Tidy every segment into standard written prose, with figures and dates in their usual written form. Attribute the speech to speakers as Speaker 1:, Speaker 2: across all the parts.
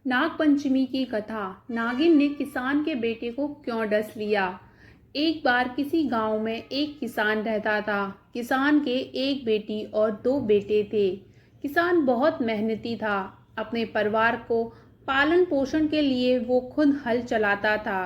Speaker 1: नागपंचमी की कथा। नागिन ने किसान के बेटे को क्यों डस लिया। एक बार किसी गांव में एक किसान रहता था। किसान के एक बेटी और दो बेटे थे। किसान बहुत मेहनती था। अपने परिवार को पालन पोषण के लिए वो खुद हल चलाता था।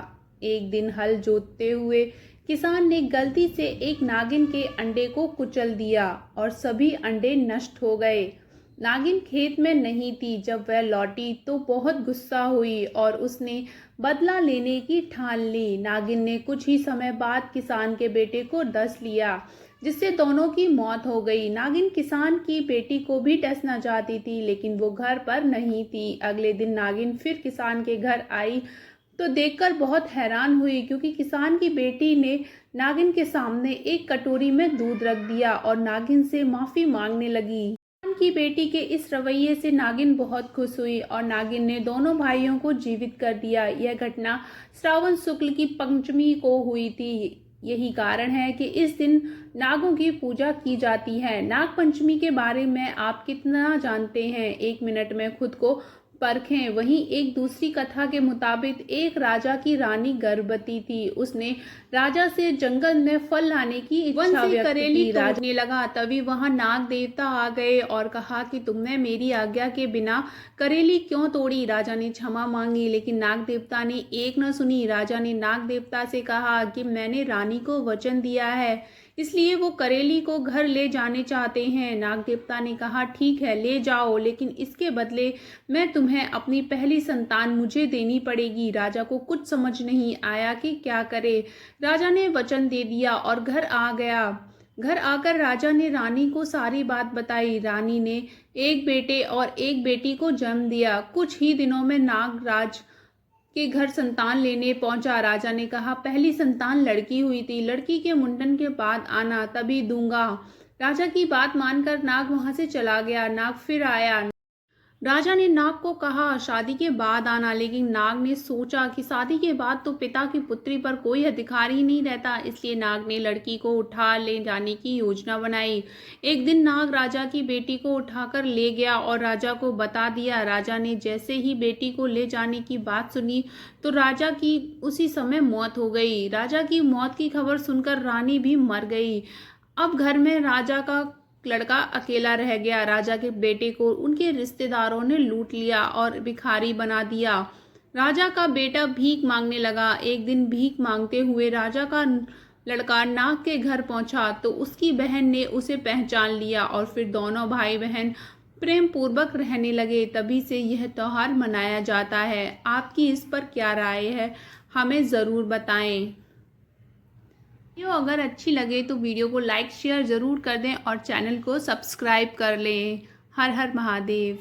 Speaker 1: एक दिन हल जोतते हुए किसान ने गलती से एक नागिन के अंडे को कुचल दिया और सभी अंडे नष्ट हो गए। नागिन खेत में नहीं थी। जब वह लौटी तो बहुत गुस्सा हुई और उसने बदला लेने की ठान ली। नागिन ने कुछ ही समय बाद किसान के बेटे को डस लिया, जिससे दोनों की मौत हो गई। नागिन किसान की बेटी को भी डसना चाहती थी, लेकिन वो घर पर नहीं थी। अगले दिन नागिन फिर किसान के घर आई तो देखकर बहुत हैरान हुई, क्योंकि किसान की बेटी ने नागिन के सामने एक कटोरी में दूध रख दिया और नागिन से माफी मांगने लगी। किसान की बेटी के इस रवैये से नागिन बहुत खुश हुई और नागिन ने दोनों भाइयों को जीवित कर दिया। यह घटना श्रावण शुक्ल की पंचमी को हुई थी। यही कारण है कि इस दिन नागों की पूजा की जाती है। नाग पंचमी के बारे में आप कितना जानते हैं? 1 मिनट में खुद को परखें। वहीं एक दूसरी कथा के मुताबिक एक राजा की रानी गर्भवती थी। उसने राजा से जंगल में फल लाने की इच्छा व्यक्त की। राजा ने लगा, तभी वहां नाग देवता आ गए और कहा कि तुमने मेरी आज्ञा के बिना करेली क्यों तोड़ी। राजा ने क्षमा मांगी, लेकिन नाग देवता ने एक न सुनी। राजा ने नाग देवता से कहा कि मैंने रानी को वचन दिया है, इसलिए वो करेली को घर ले जाने चाहते हैं। नाग देवता ने कहा, ठीक है, ले जाओ, लेकिन इसके बदले मैं तुम्हें अपनी पहली संतान मुझे देनी पड़ेगी। राजा को कुछ समझ नहीं आया कि क्या करे। राजा ने वचन दे दिया और घर आ गया। घर आकर राजा ने रानी को सारी बात बताई। रानी ने एक बेटे और एक बेटी को जन्म दिया। कुछ ही दिनों में नागराज के घर संतान लेने पहुंचा। राजा ने कहा, पहली संतान लड़की हुई थी, लड़की के मुंडन के बाद आना, तभी दूंगा। राजा की बात मानकर नाग वहां से चला गया। नाग फिर आया। राजा ने नाग को कहा, शादी के बाद आना, लेकिन नाग ने सोचा कि शादी के बाद तो पिता की पुत्री पर कोई अधिकार ही नहीं रहता, इसलिए नाग ने लड़की को उठा ले जाने की योजना बनाई। एक दिन नाग राजा की बेटी को उठाकर ले गया और राजा को बता दिया। राजा ने जैसे ही बेटी को ले जाने की बात सुनी तो राजा की उसी समय मौत हो गई। राजा की मौत की खबर सुनकर रानी भी मर गई। अब घर में राजा का लड़का अकेला रह गया। राजा के बेटे को उनके रिश्तेदारों ने लूट लिया और भिखारी बना दिया। राजा का बेटा भीख मांगने लगा। एक दिन भीख मांगते हुए राजा का लड़का नाग के घर पहुंचा तो उसकी बहन ने उसे पहचान लिया और फिर दोनों भाई बहन प्रेम पूर्वक रहने लगे। तभी से यह त्योहार मनाया जाता है। आपकी इस पर क्या राय है, हमें ज़रूर बताएं। वीडियो अगर अच्छी लगे तो वीडियो को लाइक शेयर ज़रूर कर दें और चैनल को सब्सक्राइब कर लें। हर हर महादेव।